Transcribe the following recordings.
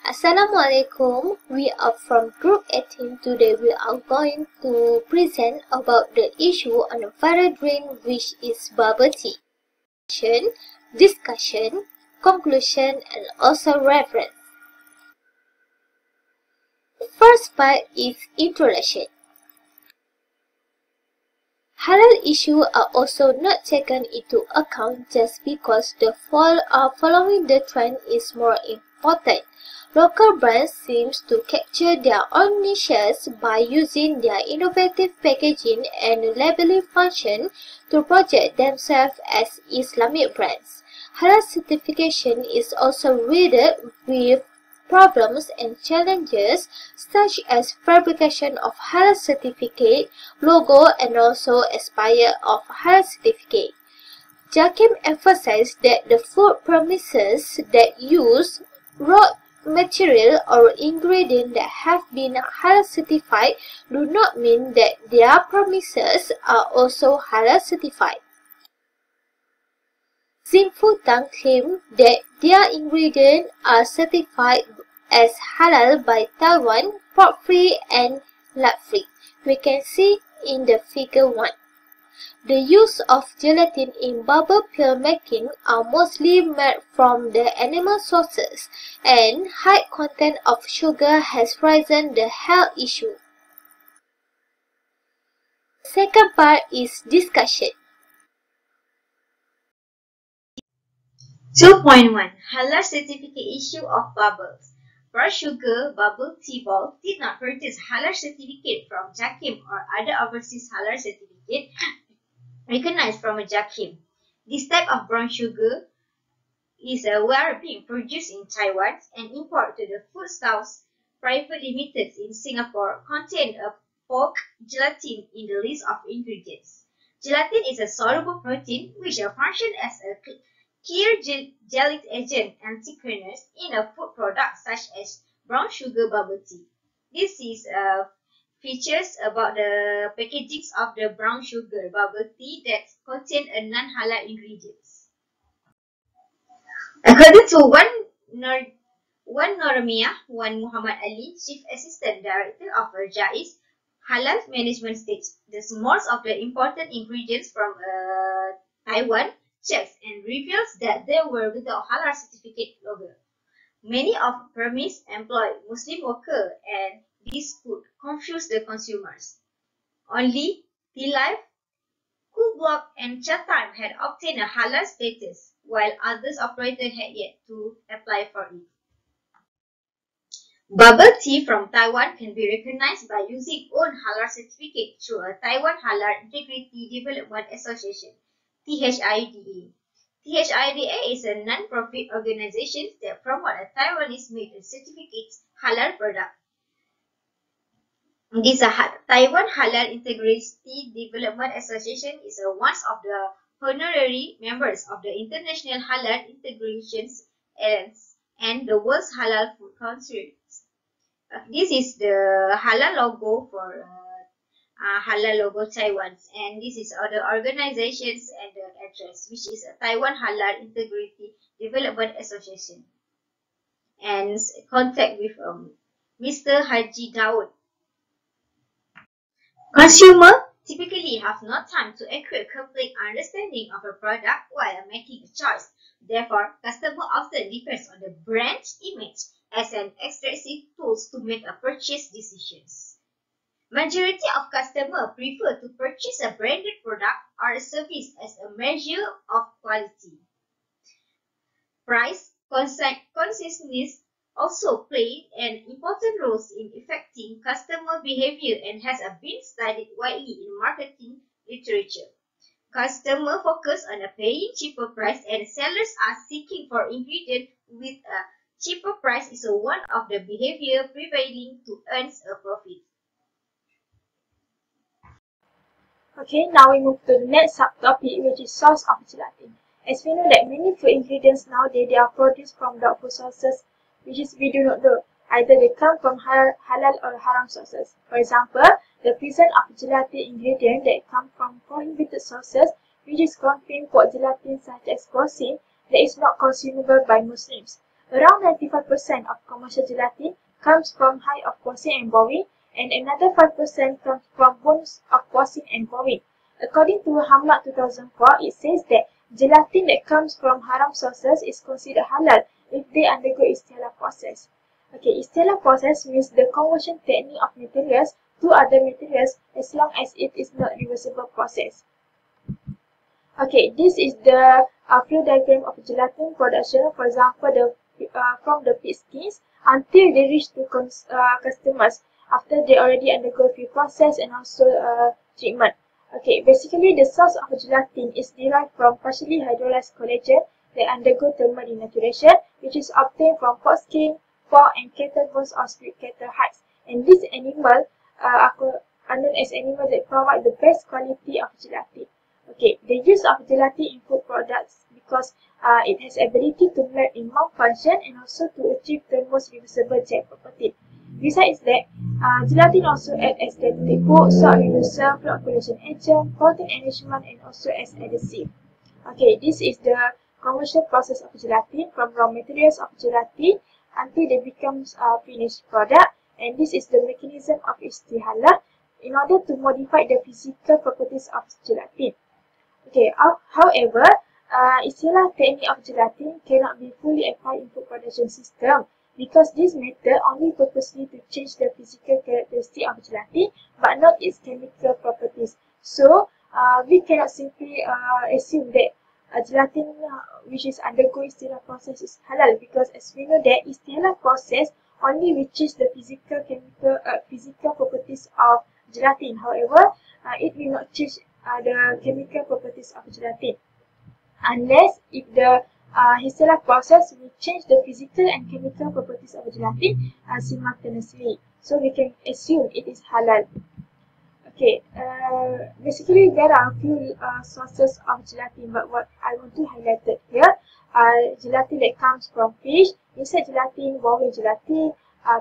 Assalamualaikum. We are from Group 18. Today we are going to present about the issue on a viral drink which is bubble tea. Discussion, conclusion and also reference. The first part is introduction. Halal issues are also not taken into account just because the following the trend is more important. Local brands seem to capture their own niches by using their innovative packaging and labeling function to project themselves as Islamic brands. Halal certification is also riddled with problems and challenges such as fabrication of halal certificate, logo and also expiry of halal certificate. Jakim emphasized that the food premises that use raw material or ingredient that have been halal certified do not mean that their premises are also halal certified. Zinfutang claimed that their ingredients are certified as halal by Taiwan, pork-free and lard-free. We can see in the figure 1. The use of gelatin in bubble pill making are mostly made from the animal sources, and high content of sugar has risen the health issue. Second part is discussion. 2.1 Halal certificate issue of bubbles. Brown sugar bubble tea ball did not purchase halal certificate from Jakim or other overseas halal certificate recognized from a Jakim. This type of brown sugar is being produced in Taiwan and imported to the Foodstuffs Private Limited in Singapore contain a pork gelatin in the list of ingredients. Gelatin is a soluble protein which functions as a clear gelic agent and thickeners in a food product such as brown sugar bubble tea. This is features about the packaging of the brown sugar bubble tea that contain a non-halal ingredients. According to Wan Muhammad Ali, Chief Assistant Director of Jais Halal Management states that most of the important ingredients from Taiwan checks and reveals that they were without halal certificate logo. Many of premise employ Muslim workers and this could confuse the consumers. Only Tea Life, Cool Block and Chatham had obtained a halal status, while others operators had yet to apply for it. Bubble tea from Taiwan can be recognized by using own halal certificate through a Taiwan Halal Integrity Development Association, THIDA. THIDA is a non-profit organization that promotes a Taiwanese-made certificate halal product. This Taiwan Halal Integrity Development Association is one of the honorary members of the International Halal Integrations and the World's Halal Food Council. This is the halal logo for Halal logo Taiwan, and this is other organizations and the address, which is a Taiwan Halal Integrity Development Association. And contact with Mr. Haji Daud. Consumers typically have no time to acquire complete understanding of a product while making a choice. Therefore, customers often depend on the brand image as an expressive tool to make a purchase decisions. Majority of customers prefer to purchase a branded product or a service as a measure of quality. Price consciousness also play an important role in affecting customer behavior and has been studied widely in marketing literature. Customers focus on paying cheaper price and sellers are seeking for ingredients with a cheaper price is one of the behavior prevailing to earn a profit. Okay, now we move to the next subtopic, which is source of gelatin. As we know that many food ingredients nowadays they are produced from doubtful sources, which is we do not know. Either they come from halal or haram sources. For example, the presence of gelatin ingredient that come from prohibited sources, which is contain pork gelatin such as porcine, that is not consumable by Muslims. Around 95% of commercial gelatin comes from hides of porcine and bovine, and another 5% comes from bones of porcine and bovine. According to Hamad 2004, it says that gelatin that comes from haram sources is considered halal if they undergo istilah process. Okay, istilah process means the conversion technique of materials to other materials as long as it is not reversible process. Okay, this is the flow diagram of gelatin production. For example, from the pig skins until they reach to customers after they already undergo few process and also treatment. Okay, basically the source of gelatin is derived from partially hydrolyzed collagen that undergo thermal denaturation, which is obtained from pork skin, pork and cattle bones or split cattle hides. And these animals are known as animals that provide the best quality of gelatin. Okay, the use of gelatin in food products because it has ability to melt in malfunction and also to achieve the most reversible jet property. Besides that, gelatin also acts as dietary food, salt reducer, fluid coagulation agent, protein enrichment, and also as adhesive. Okay, this is the commercial process of gelatin from raw materials of gelatin until they becomes a finished product, and this is the mechanism of istihala in order to modify the physical properties of gelatin. Okay, however, istilah technique of gelatin cannot be fully applied in food production system because this method only purposely to change the physical characteristic of gelatin but not its chemical properties. So, we cannot simply assume that gelatin which is undergoing istilah process is halal because as we know that istilah process only will change the physical properties of gelatin. However, it will not change the chemical properties of gelatin unless if the istilah process will change the physical and chemical properties of gelatin simultaneously. So we can assume it is halal. Okay, basically there are a few sources of gelatin, but what I want to highlight here are gelatin that comes from fish, insect gelatin, bovine gelatin,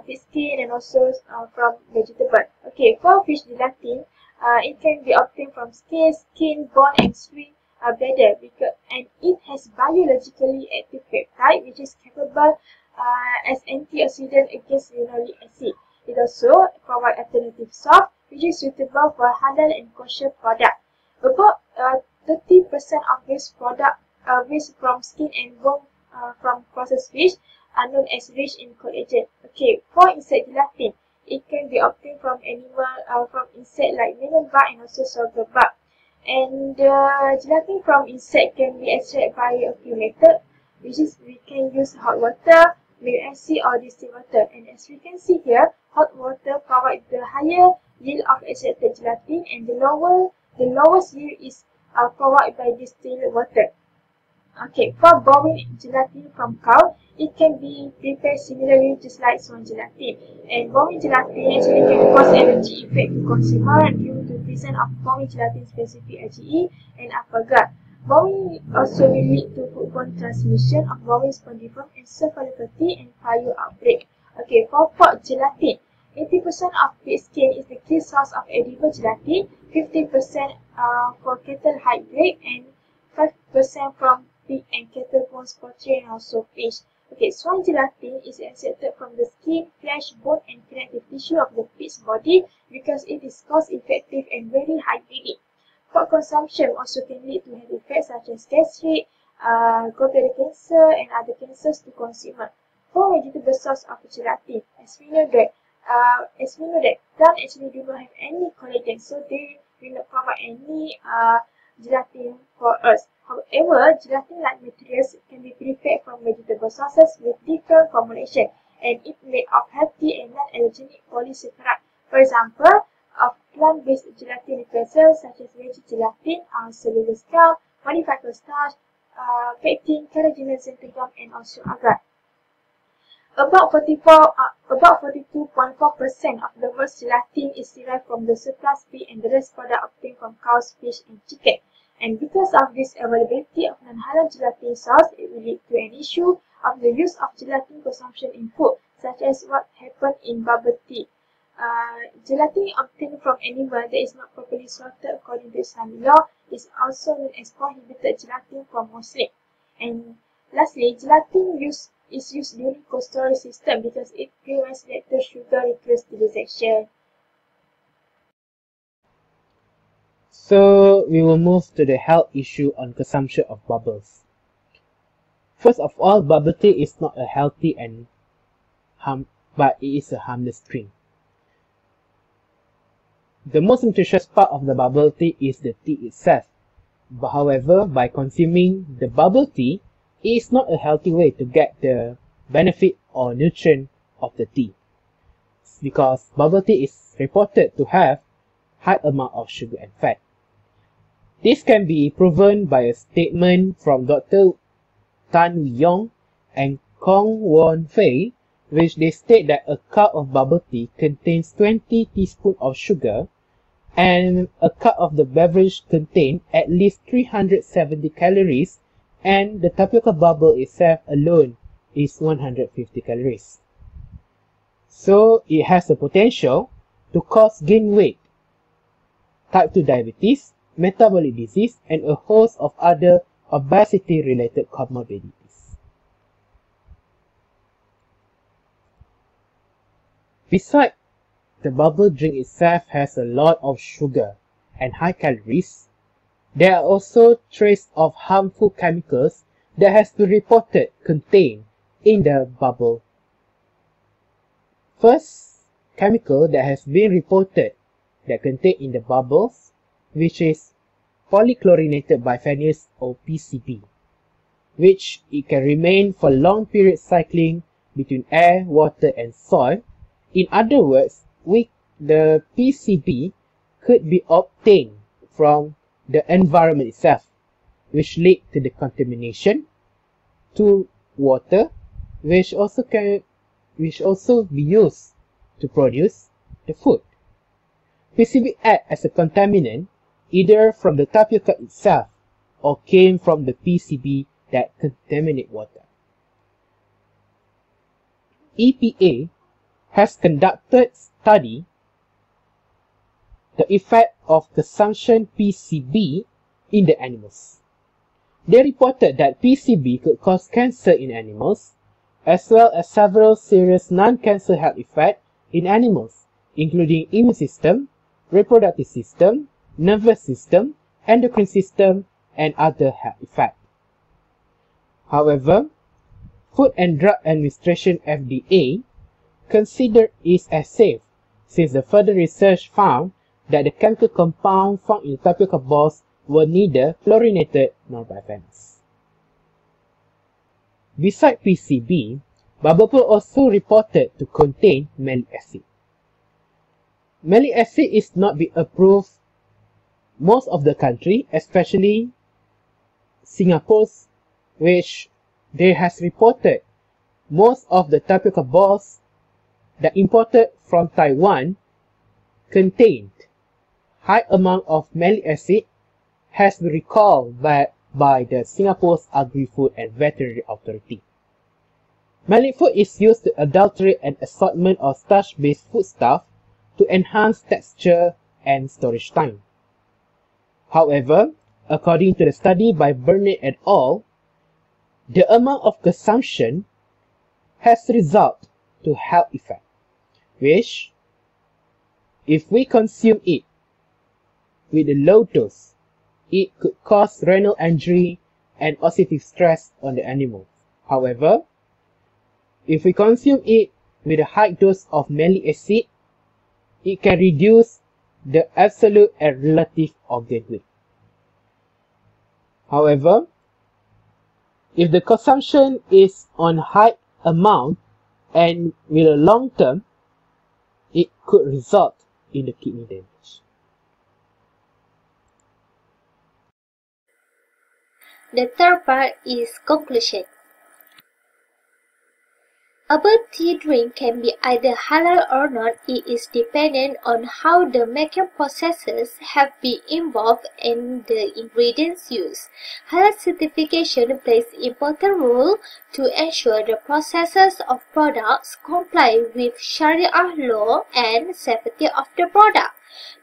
pig skin, and also from vegetable. Okay, for fish gelatin, it can be obtained from skin, bone, and swing bladder, and it has biologically active peptide which is capable as antioxidant against linoleic acid. It also provides alternative sauce which is suitable for halal and kosher product. About 30% of waste product waste from skin and bone from processed fish are known as rich in collagen. Okay, for insect gelatin, it can be obtained from from insect like melon bug and also sorghum bug. And gelatin from insect can be extracted by a few methods, which is we can use hot water, milk acid, or distilled water. And as we can see here, hot water provides the higher yield of extracted gelatin, and the lowest yield is provided by distilled water. Okay, for bovine gelatin from cow, it can be prepared similarly just like swan gelatin. And bovine gelatin actually can cause allergy effect to consumer due to presence of bovine gelatin specific IgE and alpha-gal. Bovine also will lead to foodborne transmission of bovine spongiform encephalopathy and fire outbreak. Okay, for pork gelatin, 80% of pig skin is the key source of edible gelatin, 50% for cattle hide blade, and 5% from pig and cattle bones, poultry, and also fish. Okay, swan gelatin is extracted from the skin, flesh, bone, and connective tissue of the pig's body because it is cost-effective and very hygienic. Pork consumption also can lead to health effects such as gastric, gallbladder cancer, and other cancers to consumer. For vegetable source of gelatin, as we know that plants actually do not have any collagen, so they will not provide any gelatin for us. However, gelatin-like materials can be prepared from vegetable sources with different formulation, and it made of healthy and non-allergenic polysaccharide. For example, of plant-based gelatin replacers such as veggie gelatin, cellulose gum, modified starch, pectin, carrageenan xanthan, and also agar. About 42.4% of the world's gelatin is derived from the surplus pig and the rest product obtained from cows, fish, and chicken. And because of this availability of non-halal gelatin source, it will lead to an issue of the use of gelatin consumption in food, such as what happened in bubble tea. Gelatin obtained from animal that is not properly slaughtered according to Islamic law is also known as prohibited gelatin from Muslim. And lastly, gelatin used is used during cold storage system because it prevents lactose sugar recrystallization. So we will move to the health issue on consumption of bubbles. First of all, bubble tea is not a healthy but it is a harmless drink. The most nutritious part of the bubble tea is the tea itself. But however, by consuming the bubble tea, it is not a healthy way to get the benefit or nutrient of the tea. Because bubble tea is reported to have high amount of sugar and fat. This can be proven by a statement from Dr. Tan Wee Yong and Kong Won Fei, which they state that a cup of bubble tea contains 20 teaspoons of sugar and a cup of the beverage contains at least 370 calories, and the tapioca bubble itself alone is 150 calories. So it has the potential to cause gain weight, type 2 diabetes, metabolic disease, and a host of other obesity-related comorbidities. Besides, the bubble drink itself has a lot of sugar and high calories. There are also traces of harmful chemicals that has been reported contained in the bubble. First chemical that has been reported that contained in the bubbles, which is polychlorinated biphenyls or PCB, which it can remain for long period cycling between air, water and soil. In other words, the PCB could be obtained from the environment itself, which lead to the contamination to water, which also be used to produce the food. PCB act as a contaminant either from the tapioca itself or came from the PCB that contaminate water. EPA has conducted study the effect of consumption PCB in the animals. They reported that PCB could cause cancer in animals, as well as several serious non-cancer health effects in animals, including immune system, reproductive system, nervous system, endocrine system, and other health effects. However, Food and Drug Administration FDA considered it as safe, since the further research found that the chemical compound found in tapioca balls were neither fluorinated nor biphenyls. Besides PCB, bubble tea also reported to contain malic acid. Malic acid is not being approved most of the country, especially Singapore, which they has reported most of the tapioca balls that imported from Taiwan contained high amount of malic acid, has been recalled by the Singapore's Agri-Food and Veterinary Authority. Malic food is used to adulterate an assortment of starch-based foodstuff to enhance texture and storage time. However, according to the study by Burnett et al., the amount of consumption has resulted to health effect, which, if we consume it with a low dose, it could cause renal injury and oxidative stress on the animal. However, if we consume it with a high dose of malic acid, it can reduce the absolute and relative organ weight. However, if the consumption is on high amount and with a long term, it could result in the kidney damage. The third part is conclusion. A bubble tea drink can be either halal or not. It is dependent on how the making processes have been involved and the ingredients used. Halal certification plays an important role to ensure the processes of products comply with Sharia law and safety of the product.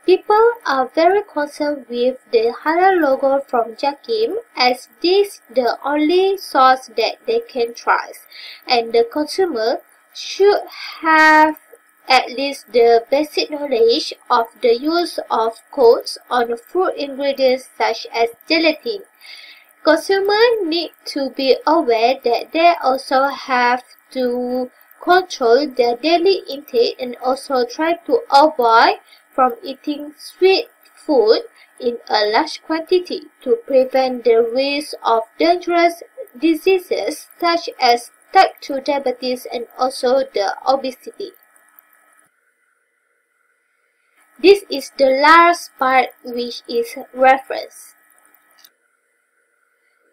People are very concerned with the halal logo from Jakim, as this is the only source that they can trust, and the consumer should have at least the basic knowledge of the use of codes on food ingredients such as gelatin. Consumers need to be aware that they also have to control their daily intake and also try to avoid from eating sweet food in a large quantity to prevent the risk of dangerous diseases such as type 2 diabetes and also the obesity. This is the last part, which is reference.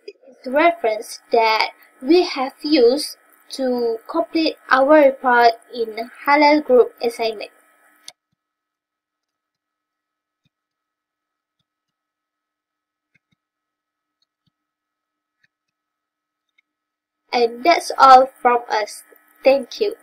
This is the reference that we have used to complete our report in Halal group assignment. And that's all from us. Thank you.